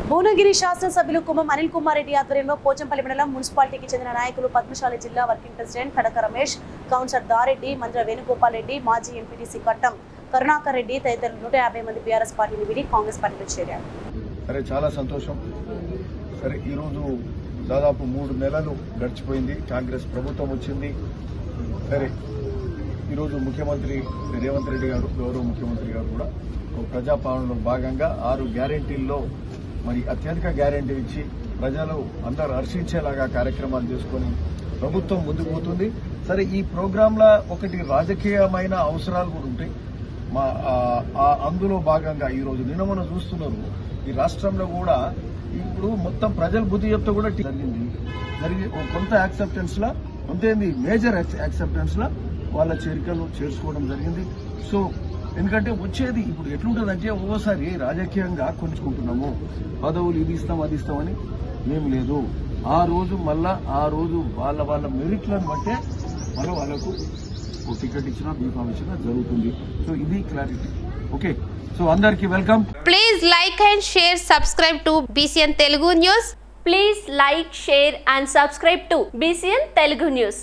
భువనగిరి శాసనసభ్యులు కుమ్మం అనిల్ కుమార్ రెడ్డి ఆధ్వర్యంలో పోచంపల్లి మండలం మున్సిపాలిటీకి చెందిన నాయకులు పద్మశాలి జిల్లా వర్కింగ్ ప్రెసిడెంట్ కడక రమేష్, కౌన్సిలర్ దారెడ్డి, మంత్రి వేణుగోపాల్ రెడ్డి, మాజీ ఎంపీటీసీ కట్టం కరుణాకర్ రెడ్డి తదితరులు 150 మంది బీఆర్ఎస్ పార్టీని వీడి కాంగ్రెస్ పార్టీలో చేరారు. సరే, చాలా సంతోషం. సరే, ఈరోజు దాదాపు 3 నెలలు గడిచిపోయింది, కాంగ్రెస్ ప్రభుత్వం వచ్చింది. సరే, ఈరోజు ముఖ్యమంత్రి రేవంత్ రెడ్డి గారు, గౌరవ ముఖ్యమంత్రి గారు కూడా ప్రజాపాలనలో భాగంగా 6 గ్యారెంటీల్లో మరి అత్యధిక గ్యారెంటీ ఇచ్చి ప్రజలు అందరూ హర్షించేలాగా కార్యక్రమాలు చేసుకుని ప్రభుత్వం ముందుకు పోతుంది. సరే, ఈ ప్రోగ్రాంలో ఒకటి రాజకీయమైన అవసరాలు కూడా ఉంటాయి. అందులో భాగంగా ఈరోజు నిన్న మనం చూస్తున్నారు, ఈ రాష్ట్రంలో కూడా ఇప్పుడు మొత్తం ప్రజల బుద్ధి చెప్తే కూడా జరిగి కొంత యాక్సెప్టెన్స్ లా అంతేంది మేజర్ యాక్సెప్టెన్స్ లా వాళ్ళ చేరికలు చేసుకోవడం జరిగింది. సో ఎందుకంటే వచ్చేది ఇప్పుడు ఎట్లుంటుందంటే ఓసారి రాజకీయంగా కొంచుకుంటున్నాము, పదవులు ఇది ఇస్తాం అది ఇస్తామని ఏం లేదు. ఆ రోజు వాళ్ళ మెరిట్లను బట్టే వాళ్ళకు టికెట్ ఇచ్చినా బీఫామ్ ఇచ్చినా జరుగుతుంది. సో ఇది క్లారిటీ. ఓకే, సో అందరికి welcome. Please like and share, subscribe to BCN Telugu News. Please like, share and subscribe to BCN Telugu News.